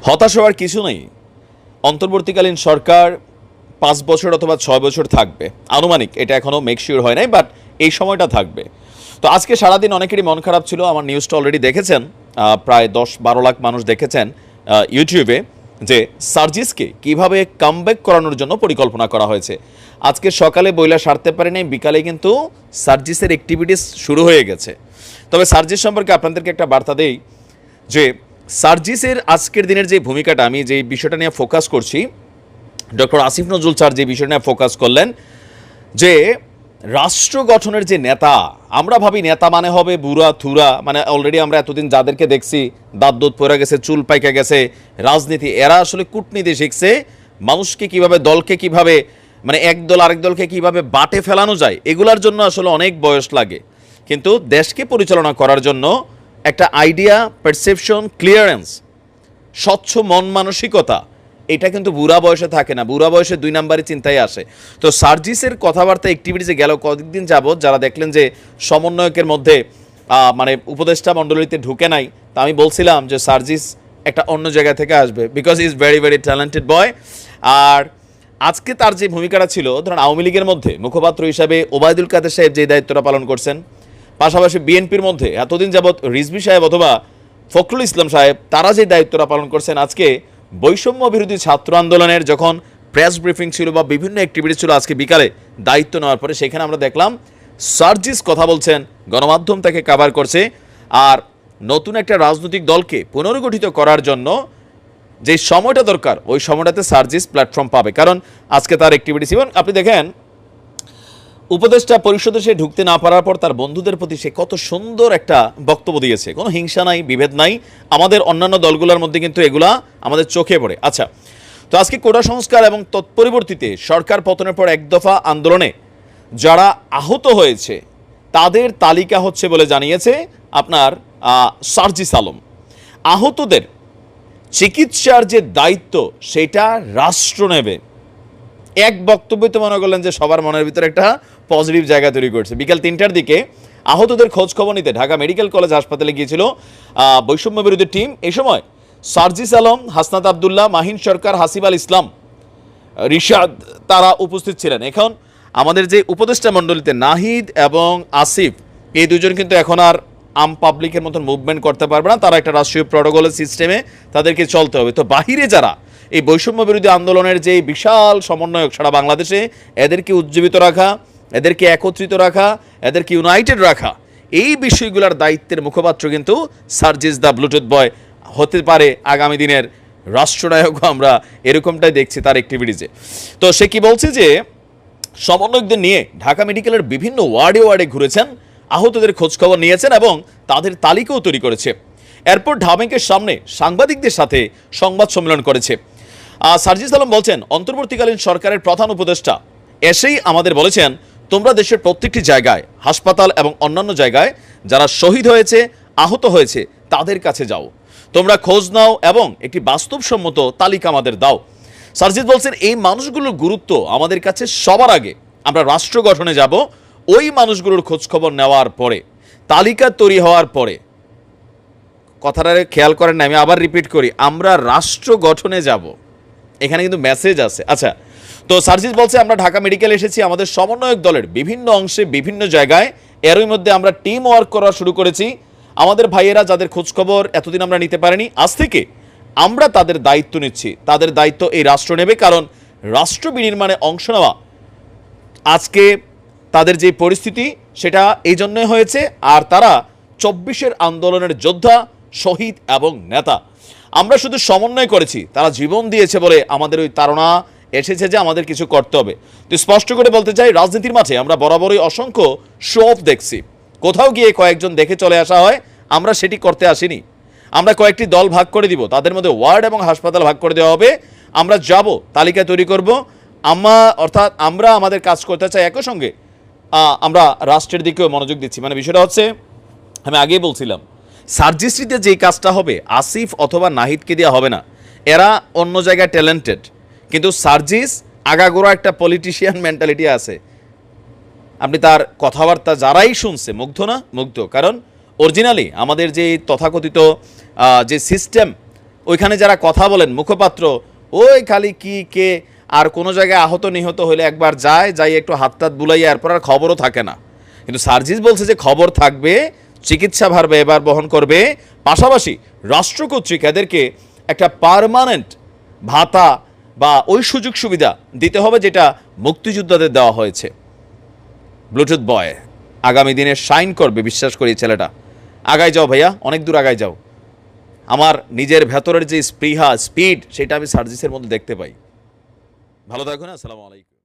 হতাশ হওয়ার কিছু নেই। অন্তর্বর্তীকালীন সরকার 5 বছর অথবা 6 বছর থাকবে, আনুমানিক, এটা এখনও মেকশিওর হয় নাই, বাট এই সময়টা থাকবে। তো আজকে সারাদিন অনেকেরই মন খারাপ ছিল। আমার নিউজটা অলরেডি দেখেছেন, প্রায় 10-12 লাখ মানুষ দেখেছেন ইউটিউবে, যে সার্জিসকে কিভাবে কামব্যাক করানোর জন্য পরিকল্পনা করা হয়েছে। আজকে সকালে বইলা সারতে পারি নাই, বিকালে কিন্তু সার্জিসের অ্যাক্টিভিটিস শুরু হয়ে গেছে। তবে সার্জিস সম্পর্কে আপনাদেরকে একটা বার্তা দেই যে সার্জিসের আজকের দিনের যে ভূমিকাটা, আমি যে বিষয়টা নিয়ে ফোকাস করছি, ডক্টর আসিফ নজরুল স্যার যে বিষয়টা নিয়ে ফোকাস করলেন, যে রাষ্ট্র গঠনের যে নেতা, আমরা ভাবি নেতা মানে হবে বুড়া থুরা, মানে অলরেডি আমরা এতদিন যাদেরকে দেখছি দাঁত দুধ পড়ে গেছে, চুল পাইকা গেছে, রাজনীতি, এরা আসলে কূটনীতি শিখছে, মানুষকে কিভাবে, দলকে কিভাবে, মানে এক দল আরেক দলকে কিভাবে বাটে ফেলানো যায়, এগুলার জন্য আসলে অনেক বয়স লাগে। কিন্তু দেশকে পরিচালনা করার জন্য একটা আইডিয়া, পারসেপশন, ক্লিয়ারেন্স, স্বচ্ছ মন মানসিকতা, এটা কিন্তু বুড়া বয়সে থাকে না, বুড়া বয়সে 2 নাম্বারই চিন্তায় আসে। তো সার্জিসের কথাবার্তা অ্যাক্টিভিটিসে গেল কয়েকদিন যাবৎ, যারা দেখলেন যে সমন্বয়কের মধ্যে মানে উপদেষ্টা মণ্ডলীতে ঢুকে নাই, তা আমি বলছিলাম যে সার্জিস একটা অন্য জায়গা থেকে আসবে, because is very very talented boy. আর আজকে তার যে ভূমিকাটা ছিল, ধরুন আওয়ামী লীগের মধ্যে মুখপাত্র হিসাবে ওবায়দুল কাদের সাহেব যে দায়িত্বটা পালন করছেন, পাশাপাশি বিএনপির মধ্যে এতদিন যাবৎ রিজভী সাহেব অথবা ফখরুল ইসলাম সাহেব, তারা যে দায়িত্বটা পালন করছেন, আজকে বৈষম্য বিরোধী ছাত্র আন্দোলনের যখন প্রেস ব্রিফিং ছিল বা বিভিন্ন অ্যাক্টিভিটি ছিল আজকে বিকালে দায়িত্ব নেওয়ার পরে, সেখানে আমরা দেখলাম সার্জিস কথা বলছেন, গণমাধ্যম তাকে কাভার করছে। আর নতুন একটা রাজনৈতিক দলকে পুনর্গঠিত করার জন্য যে সময়টা দরকার, ওই সময়টাতে সার্জিস প্ল্যাটফর্ম পাবে, কারণ আজকে তার অ্যাক্টিভিটিস। এবং আপনি দেখেন উপদেষ্টা পরিষদে সে ঢুকতে না পারার পর তার বন্ধুদের প্রতি সে কত সুন্দর একটা বক্তব্য দিয়েছে, কোনো হিংসা নাই, বিভেদ নাই। আমাদের অন্যান্য দলগুলোর মধ্যে কিন্তু এগুলা আমাদের চোখে পড়ে। আচ্ছা, তো আজকে কোটা সংস্কার এবং তৎপরিবর্তিতে সরকার পতনের পর এক দফা আন্দোলনে যারা আহত হয়েছে তাদের তালিকা হচ্ছে বলে জানিয়েছে আপনার সার্জিস আলম। আহতদের চিকিৎসার যে দায়িত্ব সেটা রাষ্ট্র নেবে। এক বক্তব্যে তো মনে করলেন যে সবার মনের ভিতরে একটা পজিটিভ জায়গা তৈরি করছে। বিকাল 3টার দিকে আহতদের খোঁজ খবর নিতে ঢাকা মেডিকেল কলেজ হাসপাতালে গিয়েছিল বৈষম্য বিরোধী টিম। এই সময় সার্জিস আলম, হাসনাত আবদুল্লাহ, মাহিন সরকার, হাসিব আল ইসলাম, রিশাদ, তারা উপস্থিত ছিলেন। এখন আমাদের যে উপদেষ্টা মণ্ডলীতে নাহিদ এবং আসিফ, এই দুজন কিন্তু এখন আর আম পাবলিকের মতন মুভমেন্ট করতে পারবে না, তারা একটা রাষ্ট্রীয় প্রোটোকলের সিস্টেমে তাদেরকে চলতে হবে। তো বাহিরে যারা এই বৈষম্য বিরোধী আন্দোলনের যে বিশাল সমন্বয়ক সারা বাংলাদেশে, এদেরকে উজ্জীবিত রাখা, এদেরকে একত্রিত রাখা, এদেরকে ইউনাইটেড রাখা, এই বিষয়গুলোর দায়িত্বের মুখপাত্র কিন্তু সার্জিস দ্য ব্লুটুথ বয় হতে পারে আগামী দিনের রাষ্ট্রনায়কও, আমরা এরকমটাই দেখছি তার অ্যাক্টিভিটিসে। তো সে কি বলছে যে সমন্বয়কদের নিয়ে ঢাকা মেডিকেলের বিভিন্ন ওয়ার্ডে ওয়ার্ডে ঘুরেছেন, আহতদের খোঁজখবর নিয়েছেন এবং তাদের তালিকাও তৈরি করেছে। এরপর ঢামেকের সামনে সাংবাদিকদের সাথে সংবাদ সম্মেলন করেছে। সার্জিস আলম বলছেন, অন্তর্বর্তীকালীন সরকারের প্রধান উপদেষ্টা এসেই আমাদের বলেছেন, তোমরা দেশের প্রত্যেকটি জায়গায়, হাসপাতাল এবং অন্যান্য জায়গায় যারা শহীদ হয়েছে, আহত হয়েছে, তাদের কাছে যাও, তোমরা খোঁজ নাও এবং একটি বাস্তবসম্মত তালিকা আমাদের দাও। সার্জিস বলছেন, এই মানুষগুলোর গুরুত্ব আমাদের কাছে সবার আগে। আমরা রাষ্ট্র গঠনে যাব, ওই মানুষগুলোর খোঁজখবর নেওয়ার পরে, তালিকা তৈরি হওয়ার পরে, কথাটা খেয়াল করেন না, আমি আবার রিপিট করি, আমরা রাষ্ট্র গঠনে যাব। এখানে কিন্তু মেসেজ আছে। আচ্ছা, তো সার্জিস বলছে, আমরা ঢাকা মেডিকেল এসেছি আমাদের সমন্বয়ক দলের বিভিন্ন অংশে, বিভিন্ন জায়গায়, এরই মধ্যে আমরা টিম ওয়ার্ক করা শুরু করেছি। আমাদের ভাইয়েরা যাদের খোঁজখবর এতদিন আমরা নিতে পারিনি, আজ থেকে আমরা তাদের দায়িত্ব নিচ্ছি। তাদের দায়িত্ব এই রাষ্ট্র নেবে, কারণ রাষ্ট্র বিনির্মাণে অংশ নেওয়া আজকে তাদের যে পরিস্থিতি সেটা এই জন্যই হয়েছে। আর তারা 24-এর আন্দোলনের যোদ্ধা, শহীদ এবং নেতা। আমরা শুধু সমন্বয় করেছি, তারা জীবন দিয়েছে বলে আমাদের ওই তাড়না এসেছে যে আমাদের কিছু করতে হবে। তো স্পষ্ট করে বলতে চাই, রাজনীতির মাঠে আমরা বরাবরই অসংখ্য শো অফ দেখছি। কোথাও গিয়ে কয়েকজন দেখে চলে আসা হয়, আমরা সেটি করতে আসিনি। আমরা কয়েকটি দল ভাগ করে দিব, তাদের মধ্যে ওয়ার্ড এবং হাসপাতাল ভাগ করে দেওয়া হবে। আমরা যাব, তালিকা তৈরি করব, অর্থাৎ আমরা আমাদের কাজ করতে চাই, একই সঙ্গে আমরা রাষ্ট্রের দিকেও মনোযোগ দিচ্ছি। মানে বিষয়টা হচ্ছে, আমি আগেই বলছিলাম, সার্জিস্ট্রিতে যেই কাজটা হবে আসিফ অথবা নাহিদকে দেওয়া হবে না, এরা অন্য জায়গায় ট্যালেন্টেড, কিন্তু সার্জিস আগাগোড়া একটা পলিটিশিয়ান মেন্টালিটি আছে। আপনি তার কথাবার্তা যারাই শুনছে মুগ্ধ না মুগ্ধ, কারণ অরিজিনালি আমাদের যে তথাকথিত যে সিস্টেম, ওইখানে যারা কথা বলেন মুখপাত্র, ওই খালি কি কে আর কোনো জায়গায় আহত নিহত হলে একবার যাই একটু হাত টাত বুলাইয়া, এরপর আর খবরও থাকে না। কিন্তু সার্জিস বলছে যে খবর থাকবে, চিকিৎসা ভার ব্যয়ভার বহন করবে, পাশাপাশি রাষ্ট্র কর্তৃক এদেরকে একটা পার্মানেন্ট ভাতা বা ওই সুযোগ সুবিধা দিতে হবে যেটা মুক্তিযোদ্ধাদের দেওয়া হয়েছে। ব্লুটুথ বয় আগামী দিনে শাইন করবে, বিশ্বাস করি ছেলেটা। আগায় যাও ভাইয়া, অনেক দূর আগায় যাও। আমার নিজের ভেতরের যে স্পৃহা, স্পিড, সেটা আমি সার্জিসের মধ্যে দেখতে পাই। ভালো থাকুন, আসসালামু আলাইকুম।